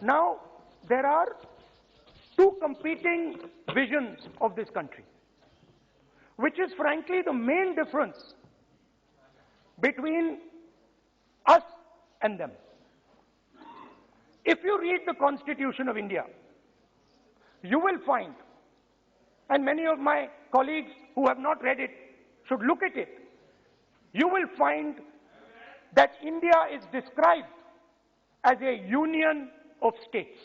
Now, there are two competing visions of this country, which is frankly the main difference between us and them. If you read the Constitution of India, you will find, and many of my colleagues who have not read it should look at it, you will find that India is described as a union of states.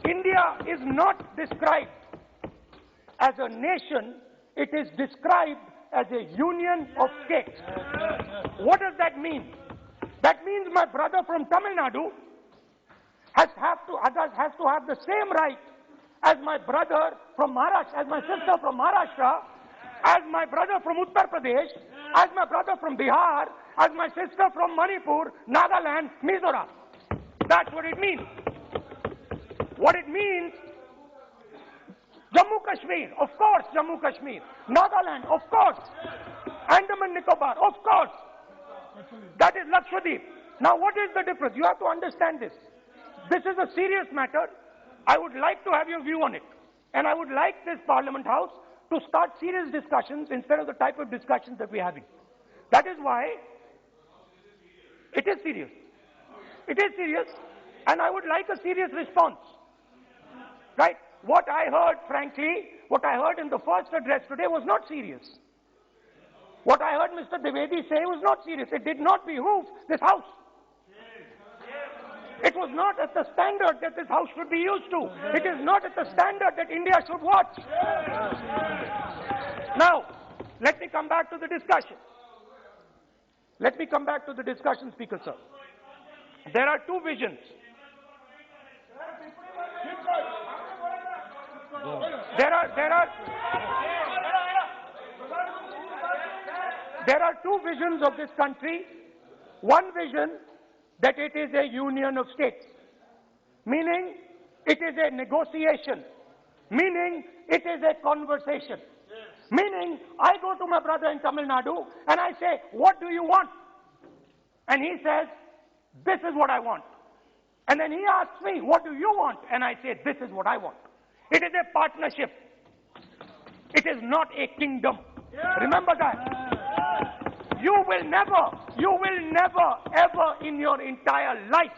India is not described as a nation, it is described as a union of states. What does that mean? That means my brother from Tamil Nadu has to have the same right as my brother from Maharashtra, as my sister from Maharashtra, as my brother from Uttar Pradesh, as my brother from Bihar, as my sister from Manipur, Nagaland, Mizoram. That's what it means. What it means, Jammu Kashmir, of course, Jammu Kashmir. Nagaland, of course. Andaman Nicobar, of course. That is Lakshadweep. Now what is the difference? You have to understand this. This is a serious matter. I would like to have your view on it. And I would like this Parliament House to start serious discussions instead of the type of discussions that we're having. That is why it is serious. It is serious, and I would like a serious response. Right? What I heard, frankly, what I heard in the first address today was not serious. What I heard Mr. Dwivedi say was not serious. It did not behoove this House. It was not at the standard that this House should be used to. It is not at the standard that India should watch. Now, let me come back to the discussion. Let me come back to the discussion, Speaker Sir. There are two visions. There are two visions of this country. One vision that it is a union of states, meaning it is a negotiation, meaning it is a conversation, meaning I go to my brother in Tamil Nadu and I say, what do you want? And he says, this is what I want. And then he asks me, what do you want? And I say, this is what I want. It is a partnership. It is not a kingdom. Remember that. You will never, ever in your entire life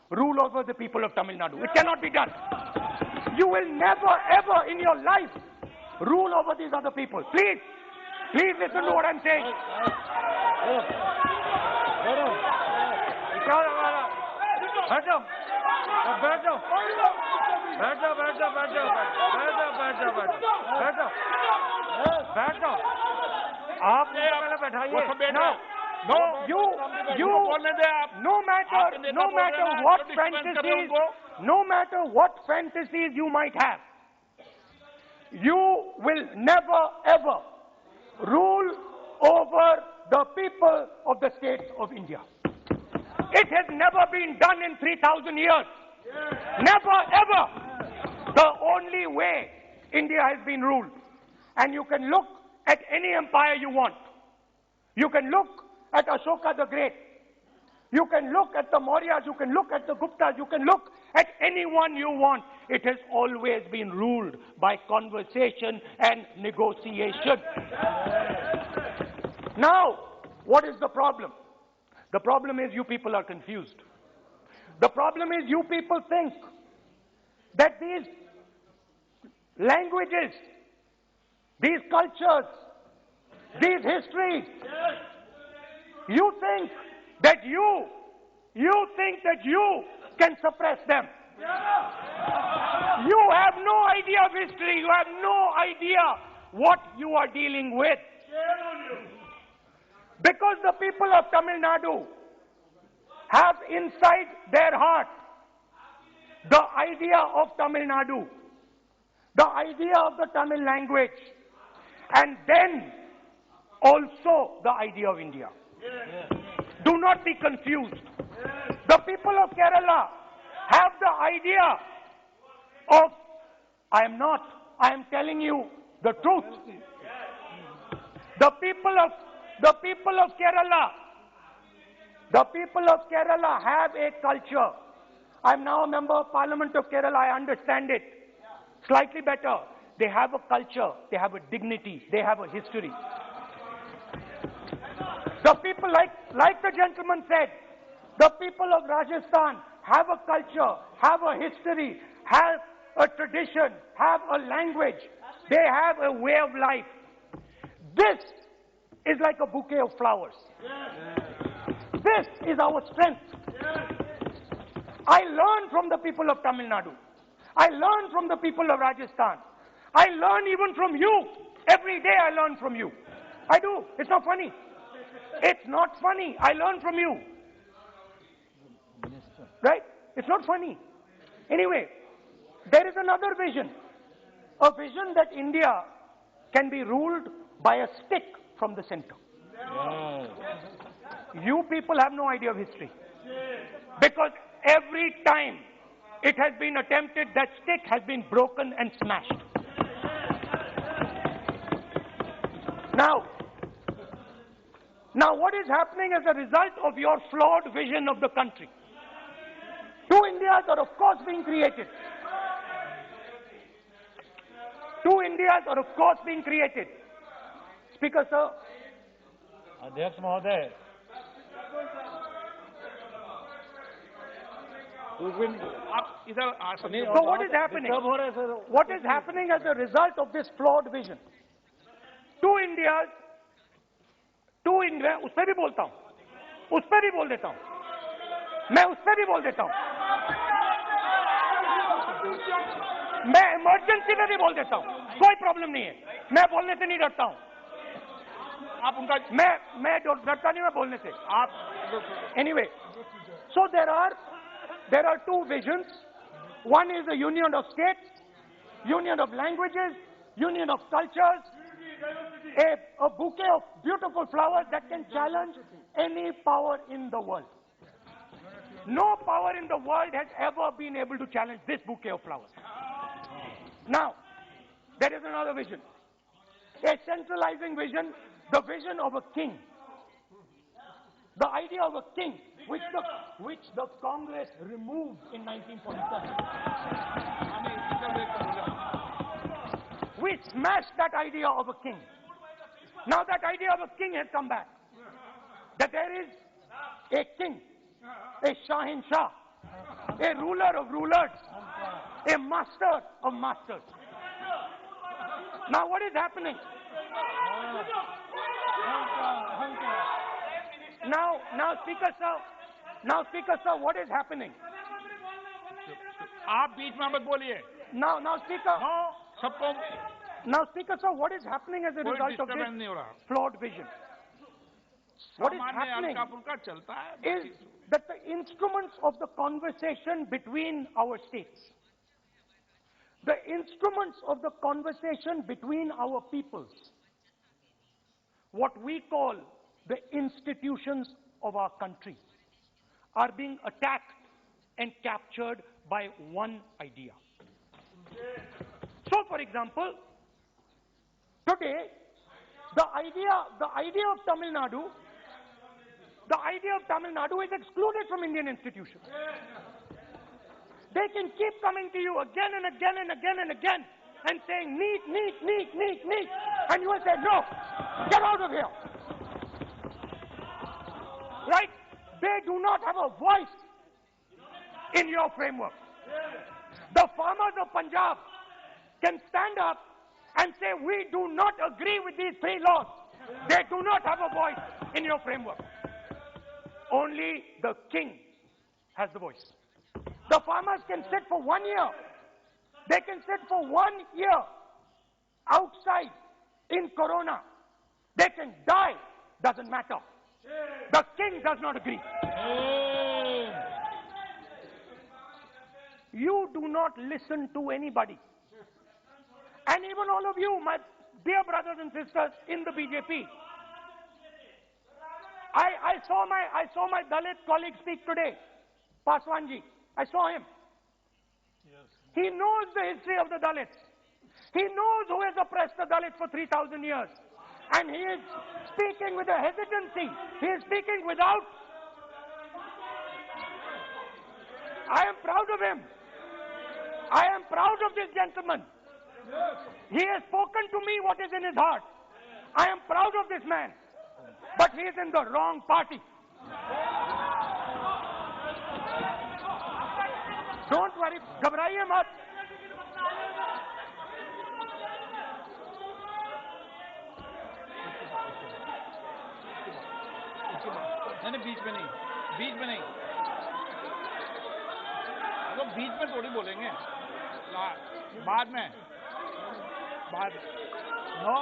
rule over the people of Tamil Nadu. It cannot be done. You will never, ever in your life rule over these other people. Please listen to what I'm saying. No matter what fantasies you might have, you will never ever rule over the people of the states of India. It has never been done in 3,000 years. Never ever. The only way India has been ruled, and you can look at any empire you want. You can look at Ashoka the Great. You can look at the Mauryas, you can look at the Guptas, you can look at anyone you want. It has always been ruled by conversation and negotiation. Now, what is the problem? The problem is you people are confused. The problem is you people think that these languages, these cultures, these histories, you think that you can suppress them. You have no idea of history. You have no idea what you are dealing with. Because the people of Tamil Nadu have inside their heart the idea of Tamil Nadu, the idea of the Tamil language, and then also the idea of India. Do not be confused. The people of Kerala have the idea of, I am telling you the truth. The people of Kerala have a culture I'm now a member of Parliament of Kerala. I understand it slightly better. They have a culture, they have a dignity, they have a history. The people, like the gentleman said, the people of Rajasthan have a culture, have a history, have a tradition, have a language. They have a way of life. This is like a bouquet of flowers. This is our strength. I learn from the people of Tamil Nadu. I learn from the people of Rajasthan. I learn even from you. Every day I learn from you. I do. It's not funny. It's not funny. I learn from you. Right? It's not funny. Anyway, there is another vision. A vision that India can be ruled by a stick from the center. You people have no idea of history. Because every time it has been attempted, that stick has been broken and smashed. Now what is happening as a result of your flawed vision of the country? Two Indias are of course being created. Two Indias are of course being created. Speaker, sir. Adhyaksh Mahoday. So what is happening? What is happening as a result of this flawed vision? Two Indias, उस पर भी बोलता हूं, उस पर भी बोल देता हूं, मैं उस पर भी बोल देता हूं, मैं इमरजेंसी में भी बोल देता हूं, कोई प्रॉब्लम नहीं है, मैं बोलने से नहीं डरता हूं, आप उनका मैं डरता नहीं मैं बोलने से, आप anyway, so there are two visions. One is a union of states, union of languages, union of cultures, a bouquet of beautiful flowers that can challenge any power in the world. No power in the world has ever been able to challenge this bouquet of flowers. Now, there is another vision, a centralizing vision, the vision of a king. The idea of a king, which the Congress removed in 1947. We smashed that idea of a king. Now that idea of a king has come back. That there is a king, a Shahin Shah, a ruler of rulers, a master of masters. Now what is happening? Now Speaker sir, what is happening? आप बीच में मत बोलिए. Now Speaker. No, सबको. Now Speaker sir, what is happening as a result of this flawed vision? What is happening is that the instruments of the conversation between our states, the instruments of the conversation between our peoples, what we call the institutions of our country, are being attacked and captured by one idea. So, for example, today, the idea of Tamil Nadu is excluded from Indian institutions. They can keep coming to you again and again and again and again and saying, need, and you will say, no, get out of here. Right? They do not have a voice in your framework. The farmers of Punjab can stand up and say, we do not agree with these three laws. They do not have a voice in your framework. Only the king has the voice. The farmers can sit for 1 year. They can sit for 1 year outside in Corona. They can die, doesn't matter. The king does not agree. You do not listen to anybody. And even all of you, my dear brothers and sisters in the BJP, I saw my Dalit colleague speak today, Paswanji. I saw him. Yes. He knows the history of the Dalits. He knows who has oppressed the Dalits for 3,000 years. And he is speaking with a hesitancy. He is speaking without I am proud of him. I am proud of this gentleman. He has spoken to me what is in his heart. I am proud of this man. But he is in the wrong party. Don't worry, घबराइए मत. नहीं, बीच में नहीं, बीच में नहीं, तो बीच में थोड़ी बोलेंगे, बाद में, बाद. No.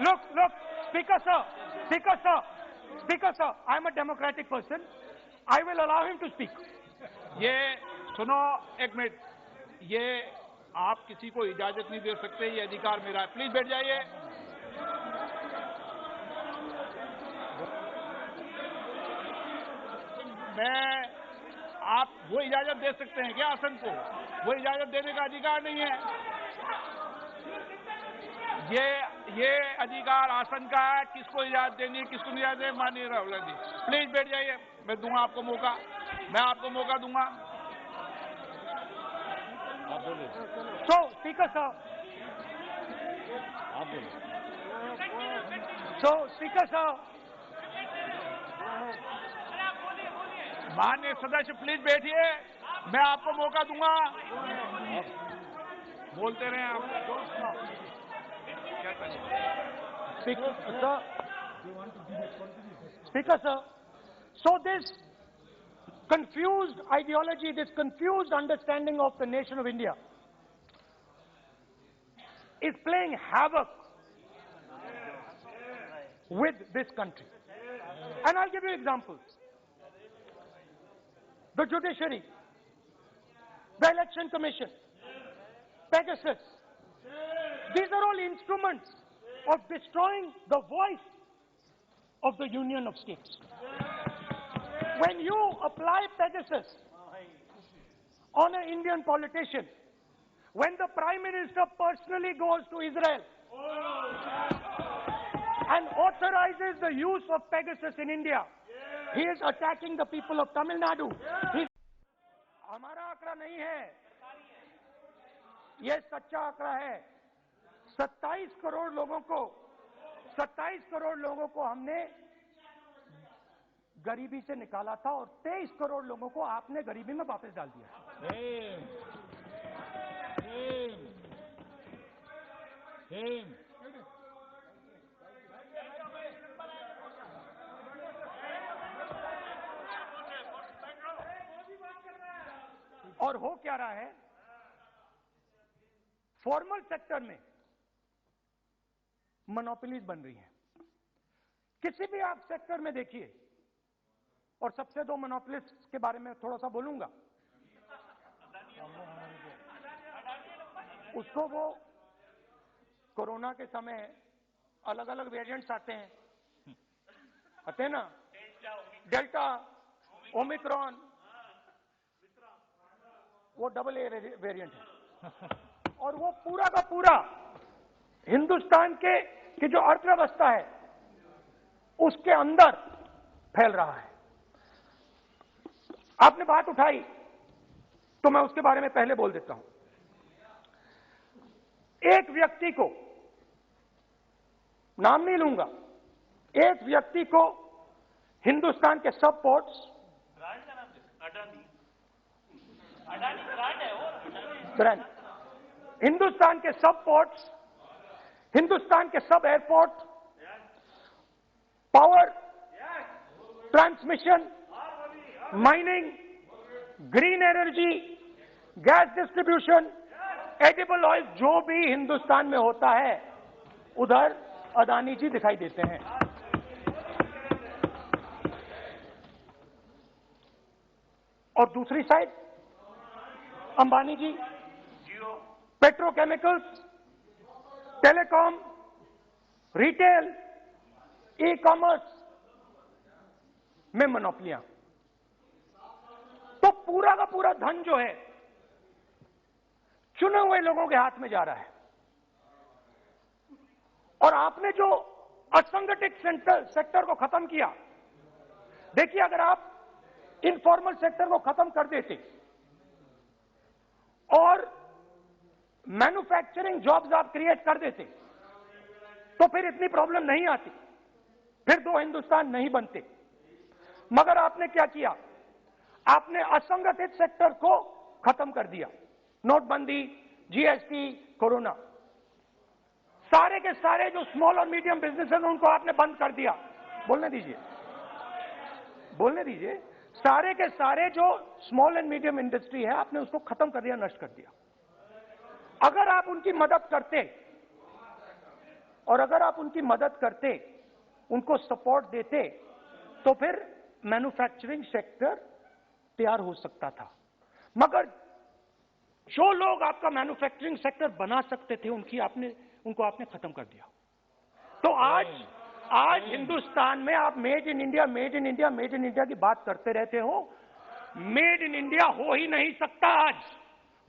Look, Speaker sir, I am a democratic person. I will allow him to speak. ये सुनो एक मिनट, ये आप किसी को इजाजत नहीं दे सकते, ये अधिकार मेरा है. प्लीज बैठ जाइए. आप वो इजाजत दे सकते हैं क्या आसन को? वो इजाजत देने का अधिकार नहीं है. ये अधिकार आसन का है. किसको इजाजत देनी है, किसको नहीं इजाजत देनी, माननीय राहुल जी प्लीज बैठ जाइए. मैं दूंगा आपको मौका, मैं आपको मौका दूंगा. आप बोलिए. So, Speaker sir. आप बोलिए. So, Speaker sir. माननीय सदस्य प्लीज बैठिए, मैं आपको मौका दूंगा. बोलते रहे आप. Speaker sir, so this confused ideology, this confused understanding of the nation of India is playing havoc with this country. And I'll give you examples. The judiciary, the election commission, Pegasus, these are all instruments of destroying the voice of the Union of States. When you apply Pegasus on an Indian politician, when the Prime Minister personally goes to Israel and authorizes the use of Pegasus in India, he is attacking the people of Tamil Nadu. हमारा आंकड़ा नहीं है, यह सच्चा आंकड़ा है. 27 करोड़ लोगों को हमने गरीबी से निकाला था और 23 करोड़ लोगों को आपने गरीबी में वापस डाल दिया. और हो क्या रहा है? फॉर्मल सेक्टर में मोनोपोलीज बन रही हैं. किसी भी आप सेक्टर में देखिए, और सबसे दो मोनोपोलिस्ट के बारे में थोड़ा सा बोलूंगा. उसको वो कोरोना के समय अलग अलग वेरिएंट्स आते हैं ना, डेल्टा, ओमिक्रॉन, वो डबल ए वेरिएंट है. और वो पूरा का पूरा हिंदुस्तान की जो अर्थव्यवस्था है उसके अंदर फैल रहा है. आपने बात उठाई तो मैं उसके बारे में पहले बोल देता हूं. एक व्यक्ति को, नाम नहीं लूंगा, एक व्यक्ति को हिंदुस्तान के सब पोर्ट्स, ब्रांड, हिंदुस्तान के सब पोर्ट्स, हिंदुस्तान के सब airport, power transmission, mining, green energy, gas distribution, edible oil, जो भी हिंदुस्तान में होता है उधर अदानी जी दिखाई देते हैं. और दूसरी side Ambani ji petrochemicals, telecom, retail, e commerce में मोनोपोलियां. तो पूरा का पूरा धन जो है चुने हुए लोगों के हाथ में जा रहा है. और आपने जो असंगठित सेक्टर को खत्म किया, देखिए, अगर आप इनफॉर्मल सेक्टर को खत्म कर देते और मैन्युफैक्चरिंग जॉब्स आप क्रिएट कर देते तो फिर इतनी प्रॉब्लम नहीं आती, फिर दो हिंदुस्तान नहीं बनते। मगर आपने क्या किया? आपने असंगठित सेक्टर को खत्म कर दिया। नोटबंदी, जीएसटी, कोरोना, सारे के सारे जो स्मॉल और मीडियम बिजनेसेस उनको आपने बंद कर दिया। बोलने दीजिए, बोलने दीजिए। सारे के सारे जो स्मॉल एंड मीडियम इंडस्ट्री है आपने उसको खत्म कर दिया, नष्ट कर दिया। अगर आप उनकी मदद करते और अगर आप उनकी मदद करते, उनको सपोर्ट देते, तो फिर मैन्युफैक्चरिंग सेक्टर तैयार हो सकता था। मगर जो लोग आपका मैन्युफैक्चरिंग सेक्टर बना सकते थे उनको आपने खत्म कर दिया। तो आज हिंदुस्तान में आप made in India, made in India, made in India की बात करते रहते हो। मेड इन इंडिया हो ही नहीं सकता। आज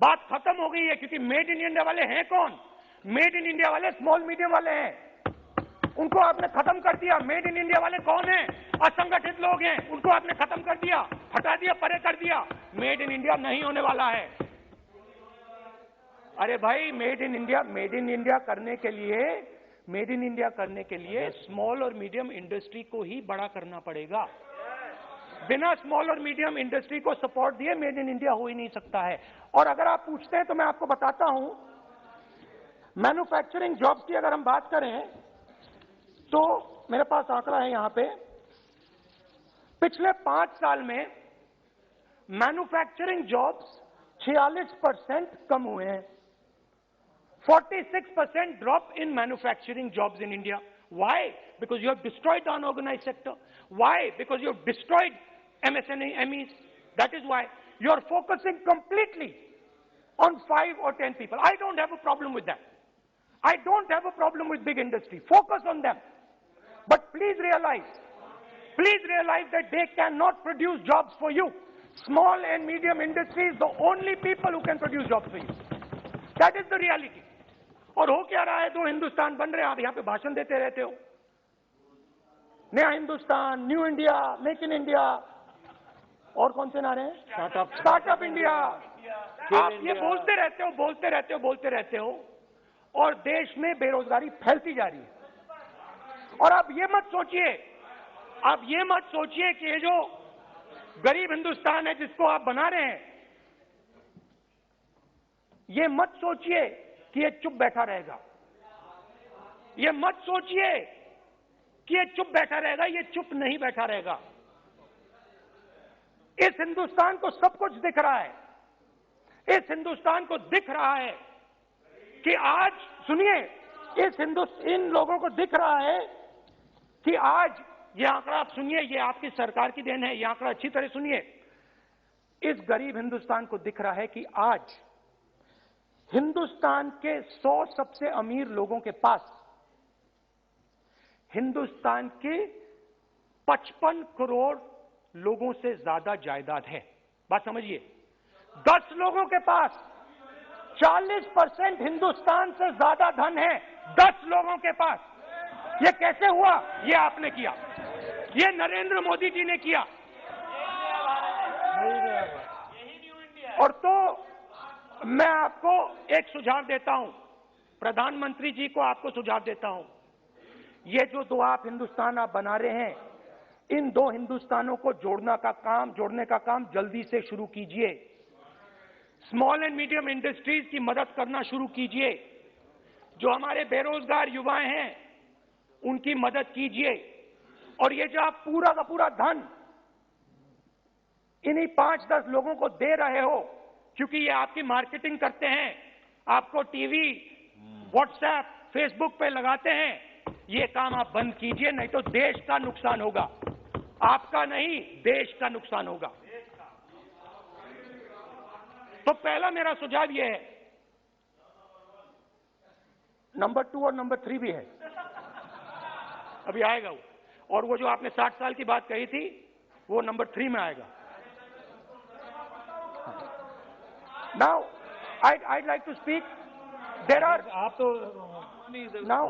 बात खत्म हो गई है, क्योंकि मेड इन इंडिया वाले हैं कौन? मेड इन इंडिया वाले स्मॉल मीडियम वाले हैं, उनको आपने खत्म कर दिया। मेड इन इंडिया वाले कौन हैं? असंगठित लोग हैं, उनको आपने खत्म कर दिया, हटा दिया, परे कर दिया। मेड इन इंडिया नहीं होने वाला है। अरे भाई, मेड इन इंडिया करने के लिए स्मॉल और मीडियम इंडस्ट्री को ही बड़ा करना पड़ेगा। बिना स्मॉल और मीडियम इंडस्ट्री को सपोर्ट दिए मेड इन इंडिया हो ही नहीं सकता है। और अगर आप पूछते हैं तो मैं आपको बताता हूं, मैन्युफैक्चरिंग जॉब्स की अगर हम बात करें तो मेरे पास आंकड़ा है यहां पे, पिछले 5 साल में मैन्युफैक्चरिंग जॉब्स 46% कम हुए हैं। 46% drop in manufacturing jobs in India. Why? Because you have destroyed the unorganized sector. Why? Because you have destroyed MSMEs. That is why you are focusing completely on 5 or 10 people. I don't have a problem with that. I don't have a problem with big industry. Focus on them. But please realize that they cannot produce jobs for you. Small and medium industry is the only people who can produce jobs for you. That is the reality. और हो क्या रहा है? 2 हिंदुस्तान बन रहे हैं, आप यहां पे भाषण देते रहते हो, नया Hindustan, new India, make in India, और कौन से नारे हैं? Startup India. आप ये बोलते रहते हो और देश में बेरोजगारी फैलती जा रही है। और आप ये मत सोचिए कि ये जो गरीब हिंदुस्तान है जिसको आप बना रहे हैं, ये मत सोचिए कि ये चुप बैठा रहेगा। ये मत सोचिए कि ये चुप बैठा रहेगा, ये चुप नहीं बैठा रहेगा। इस हिंदुस्तान को सब कुछ दिख रहा है। इस हिंदुस्तान को दिख रहा है कि आज, सुनिए, इन लोगों को दिख रहा है कि आज, ये आंकड़ा आप सुनिए, ये आपकी सरकार की देन है, ये आंकड़ा अच्छी तरह सुनिए। इस गरीब हिंदुस्तान को दिख रहा है कि आज हिंदुस्तान के 100 सबसे अमीर लोगों के पास हिंदुस्तान के 55 करोड़ लोगों से ज्यादा जायदाद है। बात समझिए, 10 लोगों के पास 40% हिंदुस्तान से ज्यादा धन है। 10 लोगों के पास। ये कैसे हुआ? ये आपने किया, ये नरेंद्र मोदी जी ने किया। और तो मैं आपको एक सुझाव देता हूं, प्रधानमंत्री जी को आपको सुझाव देता हूं, ये जो 2 आप हिंदुस्तान आप बना रहे हैं, इन 2 हिंदुस्तानों को जोड़ने का काम जल्दी से शुरू कीजिए। स्मॉल एंड मीडियम इंडस्ट्रीज की मदद करना शुरू कीजिए। जो हमारे बेरोजगार युवाएं हैं उनकी मदद कीजिए। और ये जो आप पूरा का पूरा धन इन्हीं 5-10 लोगों को दे रहे हो, क्योंकि ये आपकी मार्केटिंग करते हैं, आपको टीवी, व्हाट्सएप, फेसबुक पे लगाते हैं, ये काम आप बंद कीजिए, नहीं तो देश का नुकसान होगा। आपका नहीं, देश का नुकसान होगा। तो पहला मेरा सुझाव ये है। नंबर 2 और नंबर 3 भी है, अभी आएगा वो। और वो जो आपने 60 साल की बात कही थी, वो नंबर 3 में आएगा। Now, I'd like to speak. There are आप तो now